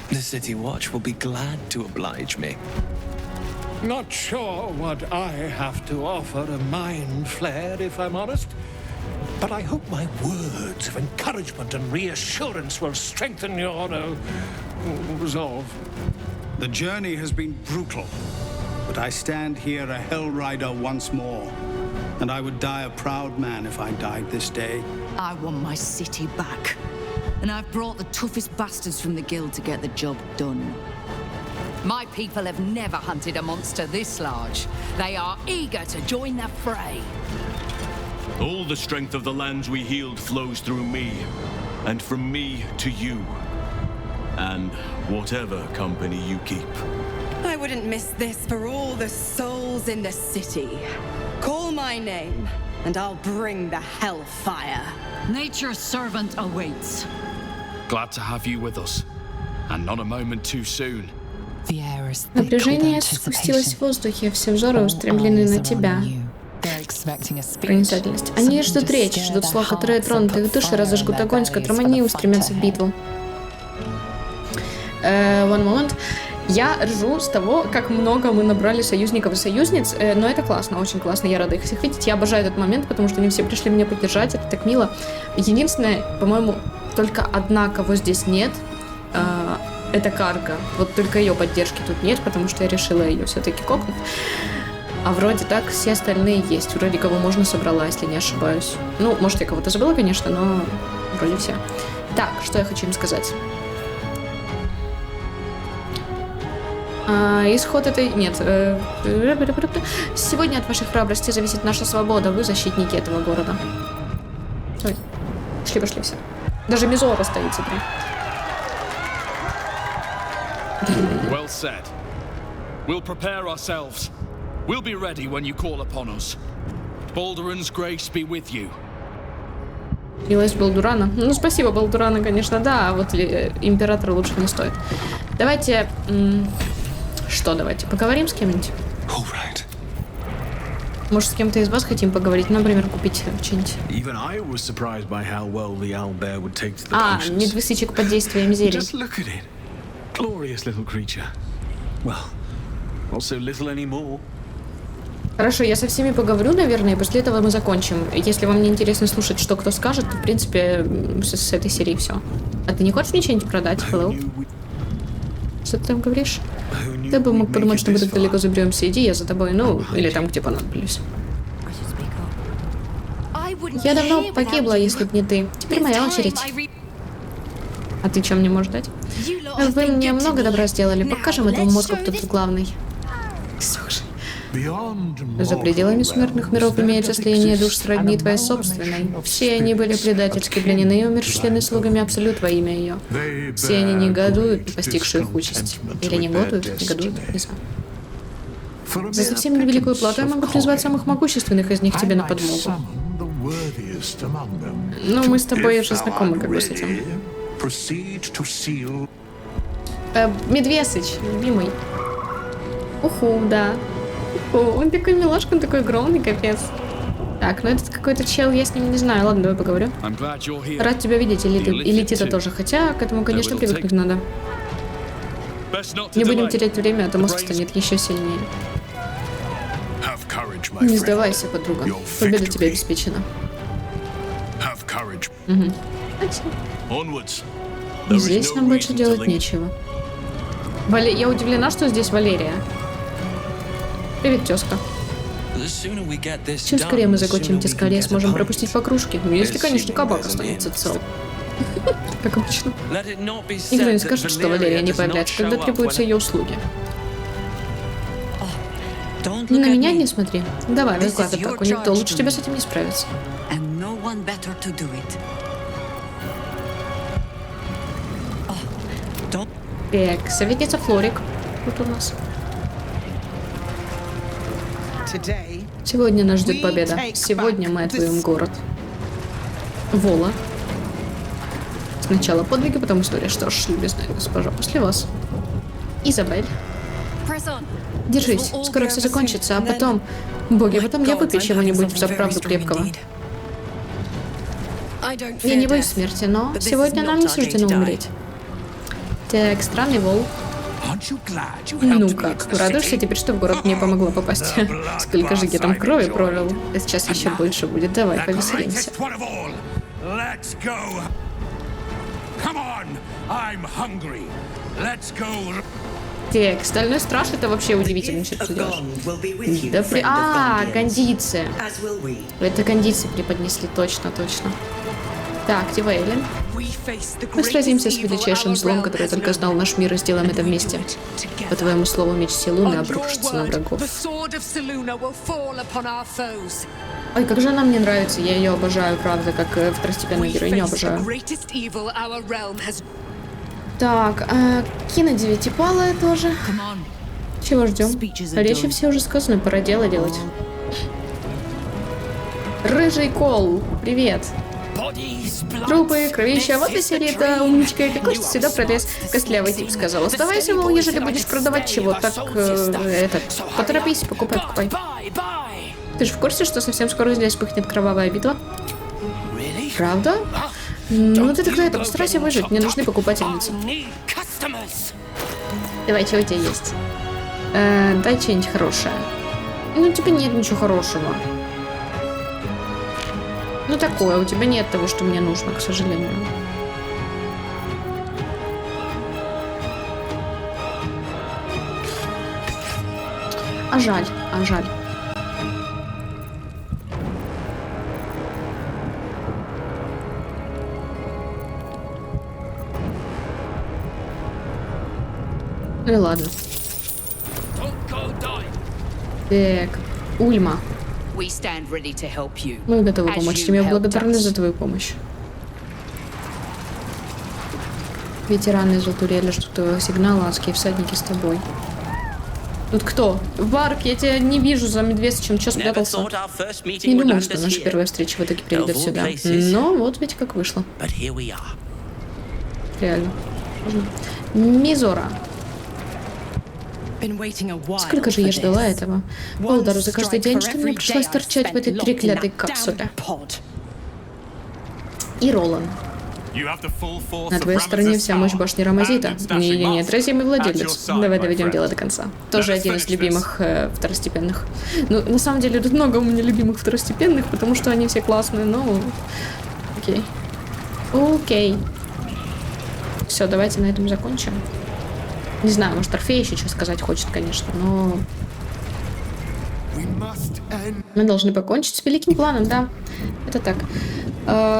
W: The City Watch will be glad to oblige me.
X: Not sure what I have to offer a mind flare, if I'm honest. but I hope my words of encouragement and reassurance will strengthen your resolve.
B: The journey has been brutal, but I stand here a Hell Rider once more. And I would die a proud man if I died this day.
C: I want my city back. And I've brought the toughest bastards from the guild to get the job done. My people have never hunted a monster this large. They are eager to join the fray.
G: All the strength of the lands we healed flows through me, and from me to you. And whatever company you keep.
T: I wouldn't miss this for all the souls in the city. Call my name, and I'll bring the hellfire.
C: Nature's servant awaits.
N: Glad to have you with us. And not a moment too soon.
A: Напряжение спустилось в воздухе, все взоры устремлены на тебя. Проницательность. Они ждут речи, ждут слов, которые тронут их души, разожгут огонь, с которым они устремятся в битву. One moment. Я ржу с того, как много мы набрали союзников и союзниц, но это классно, очень классно, я рада их всех видеть. Я обожаю этот момент, потому что они все пришли меня поддержать, это так мило. Единственное, по-моему, только одна, кого здесь нет, это Карга. Вот только ее поддержки тут нет, потому что я решила ее все-таки кокнуть. А вроде так все остальные есть. Вроде кого можно собрала, если не ошибаюсь. Ну, может, я кого-то забыла, конечно, но вроде все. Так, что я хочу им сказать. Исход этой... Нет. Сегодня от вашей храбрости зависит наша свобода. Вы защитники этого города. Ой. Пошли все. Даже Мизора стоит, смотри.
N: Well said. We'll prepare ourselves. We'll be ready when you call upon us. Balduran's grace be with you.
A: Милость Балдурана. Ну, спасибо, Балдурана, конечно, да, а вот императора лучше не стоит. Давайте... Что, давайте поговорим с кем-нибудь? Может, с кем-то из вас хотим поговорить, например, купить что-нибудь. Медвесычек под действием зелий. Хорошо, я со всеми поговорю, наверное, и после этого мы закончим. Если вам не интересно слушать, что кто скажет, то, в принципе, с этой серии все. А ты не хочешь мне что-нибудь продать? Hello? Что ты там говоришь? Ты бы мог подумать, что мы так далеко заберемся. Иди, я за тобой, ну, или там, где понадоблюсь. Я давно погибла, если б не ты. Теперь моя очередь. А ты что мне можешь дать? Вы мне много добра сделали. Покажем этому мозгу, кто тут главный. Слушай. За пределами смертных миров имеется слияние душ сродни твоей собственной. Все они были предательски пленены и умерщвлены слугами Абсолют во имя ее. Все они негодуют, постигшие их участь. Или негодуют, негодуют, не знаю. За совсем невеликую плату я могу призвать самых могущественных из них тебе на подмогу. Ну, мы с тобой уже знакомы как бы с этим. Медвесыч, любимый. Уху, да. Он такой милашка, он такой огромный, капец. Так, ну этот какой-то чел, я с ним не знаю. Ладно, давай поговорю. Рад тебя видеть, или ты-то тоже. Хотя к этому, конечно, привыкнуть надо. Не будем терять время, а то мозг станет еще сильнее. Не сдавайся, подруга. Победа тебе обеспечена. Угу. Здесь нам больше делать нечего. Я удивлена, что здесь Валерия. Привет, тезка. Чем скорее мы закончим, тем скорее сможем пропустить по кружке. Ну, если, конечно, кабак останется цел. Как обычно. Никто не скажет, что Валерия не появляется, когда требуются ее услуги. На меня не смотри. Давай, выкладывай паку, никто лучше тебя с этим не справится. Так, советница Флорик. Вот у нас. Сегодня нас ждет победа. Сегодня мы отвоюем город. Вола. Сначала подвиги, потом история. Что ж, любезная госпожа, после вас. Изабель. Держись, скоро все закончится, а потом... Боги, потом я выпью чего-нибудь за правду крепкого. Я не боюсь смерти, но сегодня нам не суждено умереть. Так, странный вол. Ну как, радуешься теперь, что в город мне помогла попасть? Сколько же я там крови пролил? А сейчас еще больше будет. Давай, повеселимся. Так, стальной страж — это вообще удивительно, что ты делаешь. Да, кондиции. Это кондиции преподнесли, точно. Так, Тивейлин. Мы сразимся с величайшим злом, который только знал наш мир, и сделаем это вместе. По твоему слову, меч Селуны обрушится на врагов. Ой, как же она мне нравится, я ее обожаю, правда, как второстепенную героиню обожаю. Так, Кина Девятипалая тоже. Чего ждем? Речи все уже сказаны, пора дело делать. Рыжий Кол, привет. Трупы, кровища, вот и серия, это умничка, какой же всегда пролез костлявый тип сказал. Оставайся, мол, ежели будешь продавать чего, так, поторопись, покупай. Ты же в курсе, что совсем скоро здесь вспыхнет кровавая битва? Правда? Ну ты такая, постарайся выжить, мне нужны покупательницы. Давай, что у тебя есть? Дай что-нибудь хорошее. Ну, у тебя нет ничего хорошего. Ну такое, у тебя нет того, что мне нужно, к сожалению. А жаль. Ну и ладно. Так, Ульма. Мы готовы помочь тебе, благодарны за твою помощь. Ветераны из Латуреля ждут твоего сигнала, адские всадники с тобой. Тут кто? Варк, я тебя не вижу за медведчем, чё спрятался? Не думал, что наша первая встреча в итоге приведет сюда. Но вот ведь как вышло. Реально. Мизора. Сколько же я ждала этого? Болдару, за каждый день, что мне пришлось торчать в этой треклятой капсуле. И Ролан. На твоей стороне вся мощь башни Рамазита. И ее неотразимый владелец. Давай доведем дело до конца. Тоже один из любимых второстепенных. Ну, на самом деле, тут много у меня любимых второстепенных, потому что они все классные, но... Окей. Все, давайте на этом закончим. Не знаю, может, Орфей еще что сказать хочет, конечно, но... Мы должны покончить с великим планом, да. Это так.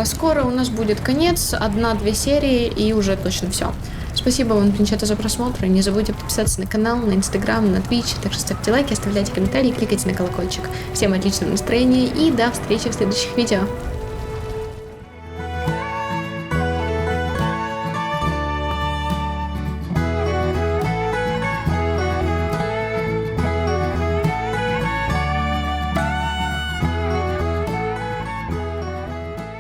A: Скоро у нас будет конец, 1-2 серии, и уже точно все. Спасибо вам, Пинчата, за просмотр. Не забудьте подписаться на канал, на Инстаграм, на Twitch. Также ставьте лайки, оставляйте комментарии, кликайте на колокольчик. Всем отличного настроения и до встречи в следующих видео.